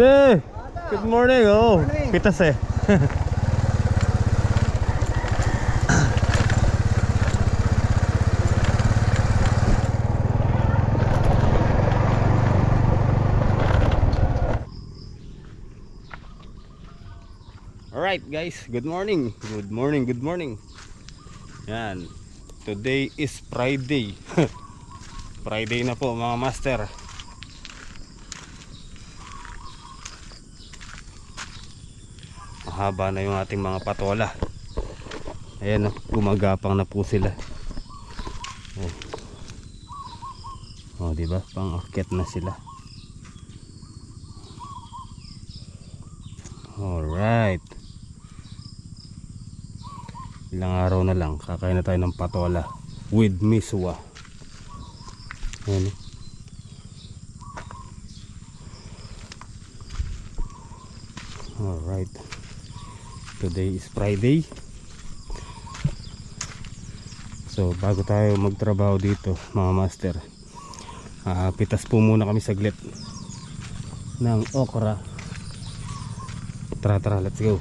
De, good morning. Oh, pitas eh. Alright guys, good morning. Good morning, good morning. Yan. Today is Friday. Friday na po mga master. Mahaba na yung ating mga patola. Ayan, gumagapang na po sila. Oh, diba? Pang-akyat na sila. Alright. Ilang araw na lang kakain na tayo ng patola with miswa. Ayan. Alright. Today is Friday. So bago tayo magtrabaho dito mga master, pitas po muna kami saglit ng okra. Tara, let's go.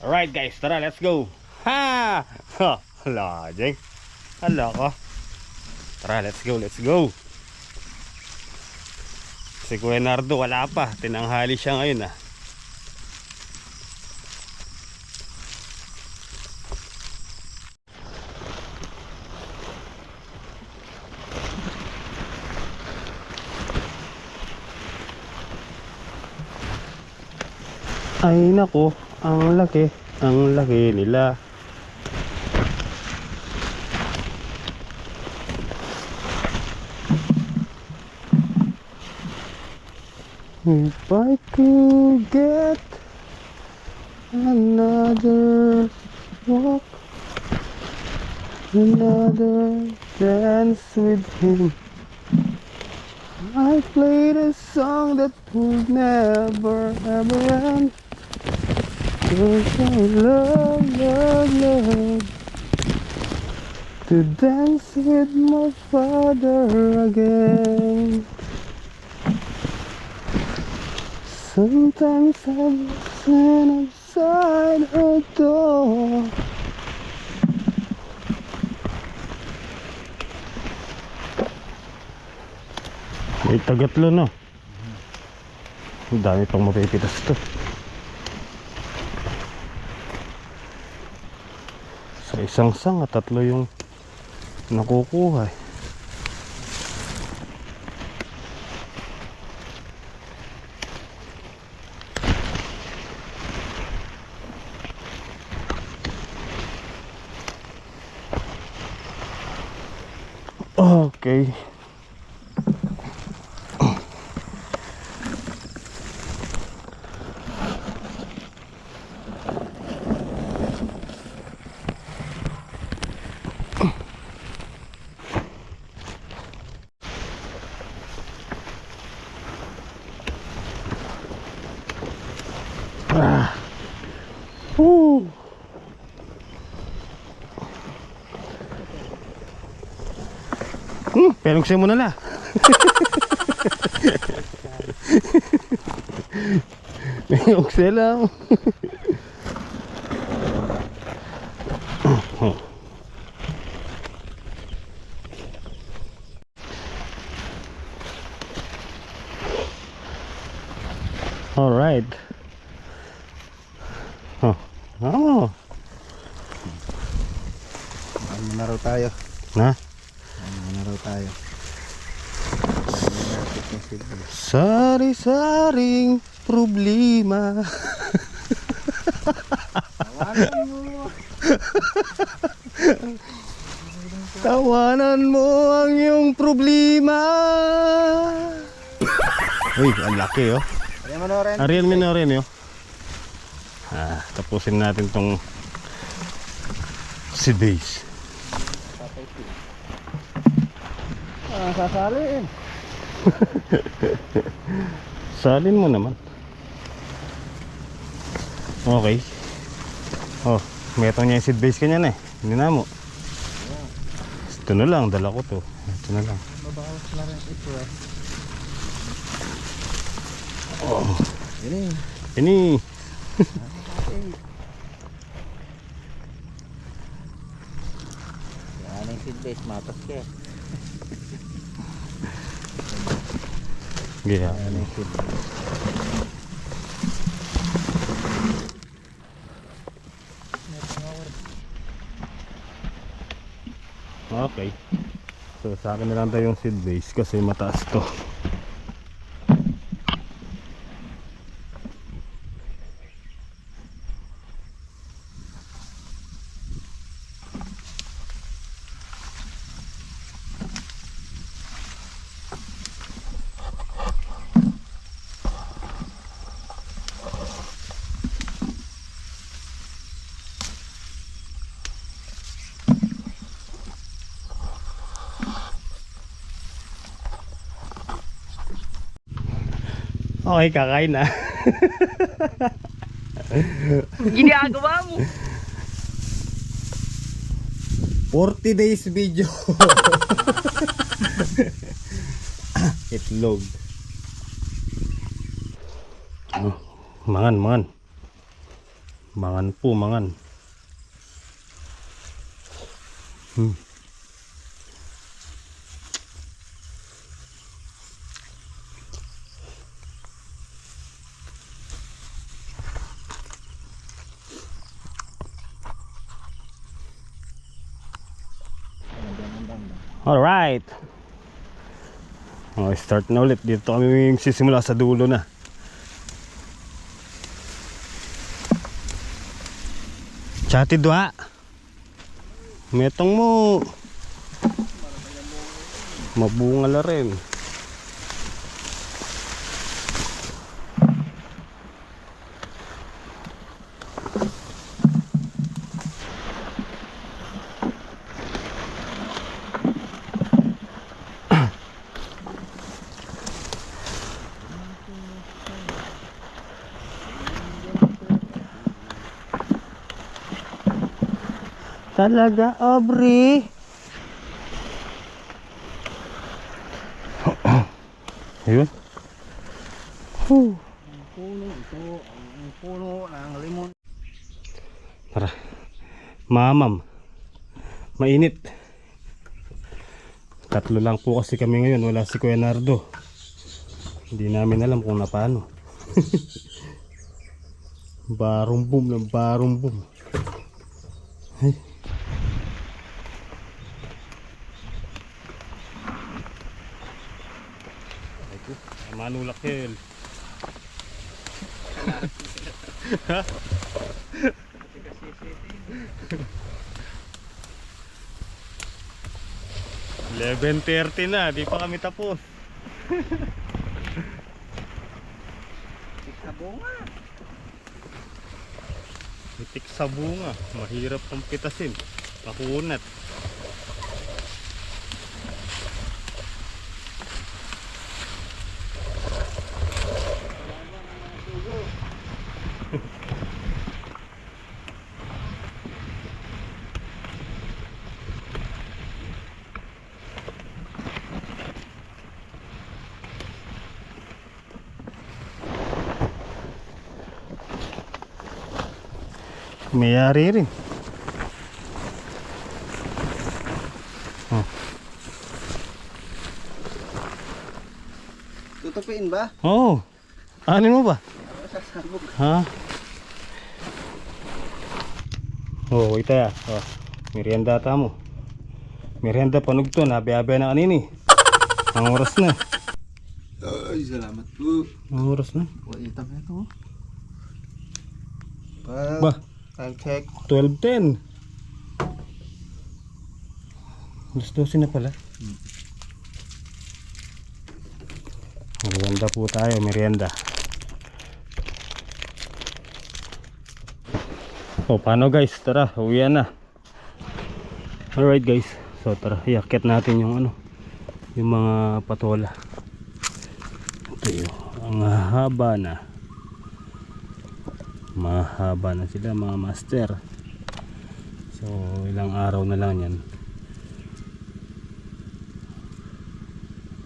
Alright guys, tara, let's go. Ha! Hala, Jeng. Hala ko. Tara, let's go. Si Kuya Nardo wala pa. Tinanghali siya ngayon ah. Ay nako, ang laki nila. If I could get another walk, another dance with him, I played a song that would never ever end. 'Cause I love to dance with my father again. Sometimes I listen outside her door. May tagatlo no. Ang dami pang mapipitas to. Sa isang sanga, tatlo yung nakukuha eh. Okay. Pelong siya muna na. May oksela. All right. Oh. Ano na raw tayo? Na? Ano na raw tayo? Sari-saring problema. Tawanan mo ang iyong problema. Uy, ang laki oh. Arian mo na rin oh. Tapusin natin tong seed base. Sasalin. Salin mo naman. Okay. Oh, may ito niya yung seed base kanya na eh. Hindi na mo. Ito na lang, dala ko to. Ito na lang. Mabawas na rin ito eh. Oh. Ini. Ini. Yan ang seed base, matas ka eh. Gaya. Yan ang seed base. Okay. So sa akin na lang tayo yung seed base kasi mataas to. Okay, kakain na. Ginagawa mo. 40 days video. Itlog. Mangan. Mangan po, mangan. Alright. Start na ulit. Dito kami sisimula sa dulo na. Chati dua. Metong mo. Mabunga la rin. Talaga, Aubrey. Ayun. Ang puno ito, ang puno ng limon. Tara. Mamam. Mainit. Tatlo lang po kasi kami ngayon. Wala si Kuya Nardo. Hindi namin alam kung na paano. Barong boom ng barong boom. Ay. Manulak hell. Ha? 11:30 na, di pa kami tapos. Itik sa bunga. Itik sa bunga, mahirap pang pitasin. Makunat. Mayari rin. Tutupin ba? Oh. Ano mo ba? Sasabog. Ha? Oh, wait ya. Oh, merienda tamo. Merienda panugto na abe-abe na kanini. Ang oras na. Ay, salamat po. Ang oras na. Waitam na ito. Ba, Time check. 12:10. Alas 12 na pala. Merienda po tayo, merienda. O paano guys, tara, uwian na. Alright guys, so tara, iakyat natin yung ano, yung mga patola. Ito yun, ang haba na. Mahaba na sila mga master. So ilang araw na lang yan,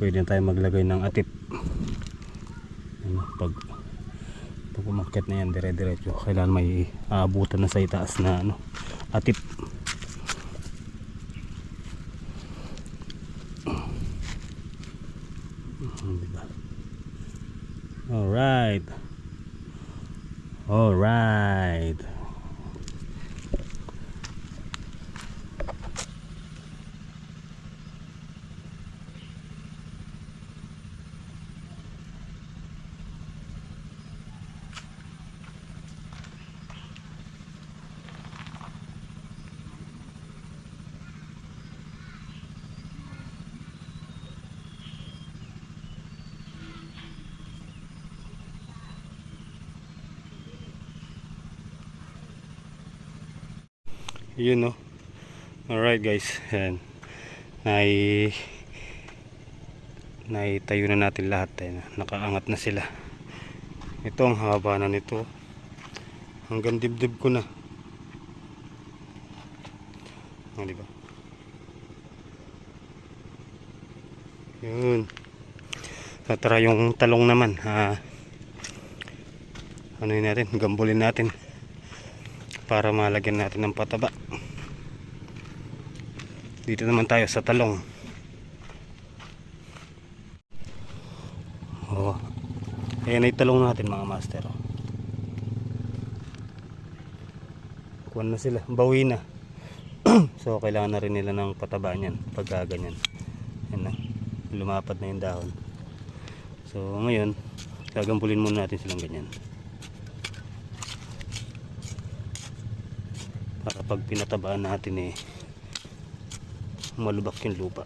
pwede na tayo maglagay ng atip. Ano, pag umakyat na yan dire-diretso, kailangan may aabutan na sa itaas na ano, atip. Diba? Alright, alright. Yun no. Alright guys, yan. Naitayo na natin lahat. Nakaangat na sila. Ito ang haba na nito. Hanggang dibdib ko na. Diba? Yun. Tara yung talong naman. Ano yun natin? Gambulin natin. Para malagyan natin ng pataba. Dito naman tayo sa talong. Oh. Ayan ay talong natin mga master. Kuwan na sila, bawi na. So kailangan na rin nila ng pataba niyan pag ganyan. Ayan na. Lumapad na yung dahon. So ngayon, gagampulin muna natin silang ganyan. Para pag pinatabaan natin malubak yung lupa.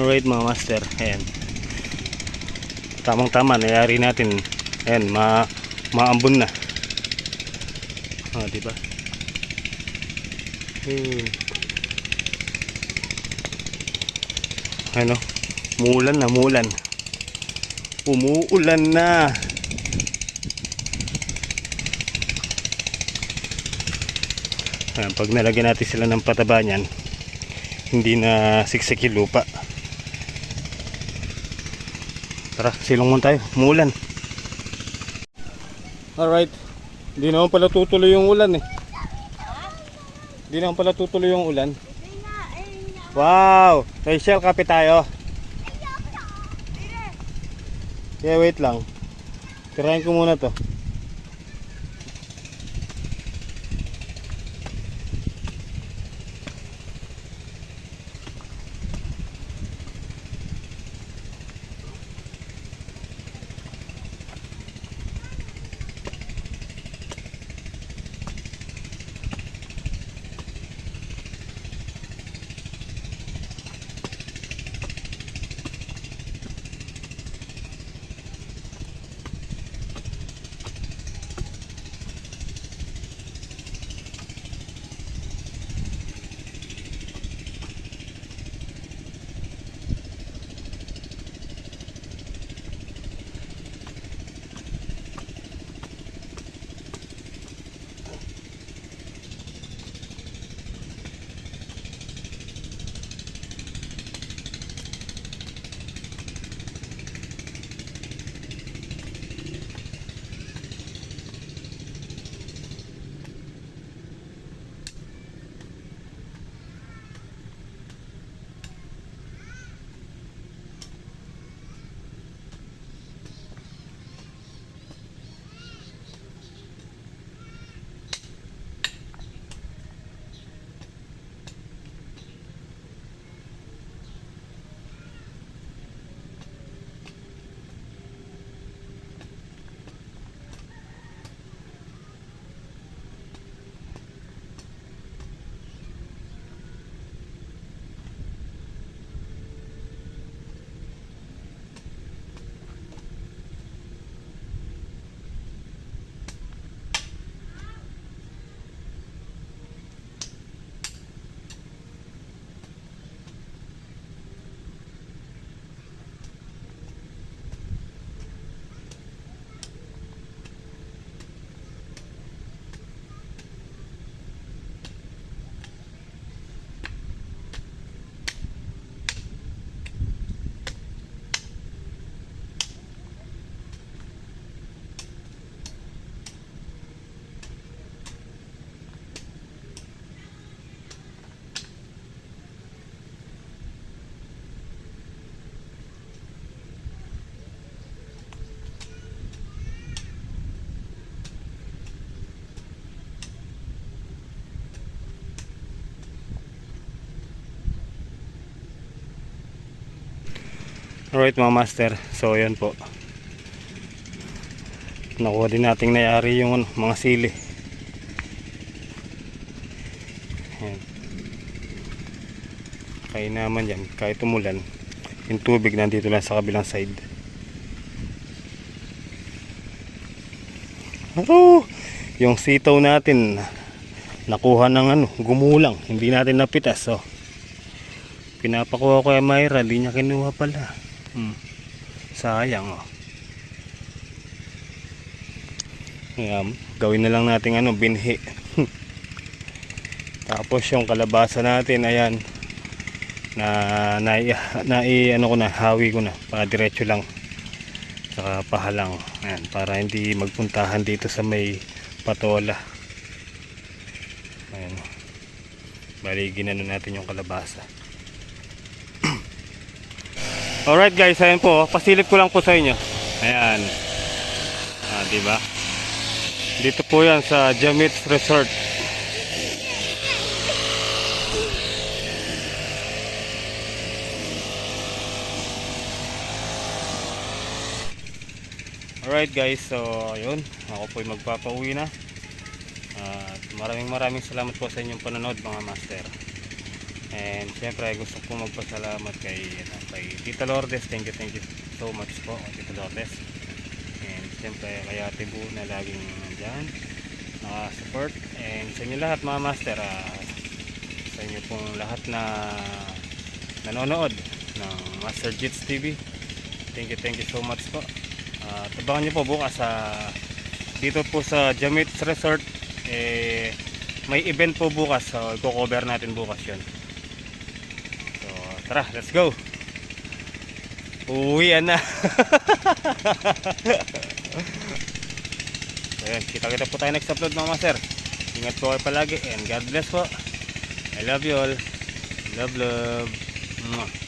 Alright mga master, ayan. Tamang tama, nayari natin. Ayan, maambon na. Diba? Ano? Muulan na, muulan. Umuulan na. Ayan, pag nalagyan natin sila ng pataba niyan, hindi na siksik yung lupa. Tara, silong muna tayo. Umuulan. Alright. Hindi naman pala tutuloy yung ulan eh. Hindi naman pala tutuloy yung ulan. Wow! Rachel, kape tayo. Yeah, wait lang. Tirahin ko muna to. Alright mga master, so yan po. Nakuha din nating nayari yung mga sili. Ayan. Kaya naman yan, kahit umulan, yung tubig nandito lang sa kabilang side. Pero yung sitaw natin nakuha ng gumulang, hindi natin napitas. So pinapakuha ko kay Myra, hindi niya kinuha pala. Sayang Ayan, gawin na lang natin binhi. Tapos yung kalabasa natin, ayan, hawi ko na para diretso lang saka pahalang. Ayan, para hindi magpuntahan dito sa may patola. Ayan, bali ginano natin yung kalabasa. Alright guys, ayan po, pasilip ko lang po sa inyo. Ayan. Diba? Dito po yan sa Jamit's Resort. Alright guys, so ayun, ako po ay magpapauwi na. Maraming salamat po sa inyong panonood mga master. And syempre gusto ko magpasalamat kay Tita Lourdes. Thank you so much po Tita Lourdes. And syempre kay Ate Bu na laging nandyan naka-support. And sa inyo lahat mga master, sa inyo pong lahat na nanonood ng Master Jits TV, thank you so much po. Tabangan nyo po bukas dito po sa Jamites Resort. May event po bukas, so i-cover natin bukas yun. So tara, let's go. Uwian na. So yun, kita po tayo next upload mga master. Ingat po kayo palagi and God bless po. I love you all. Love. Mwah.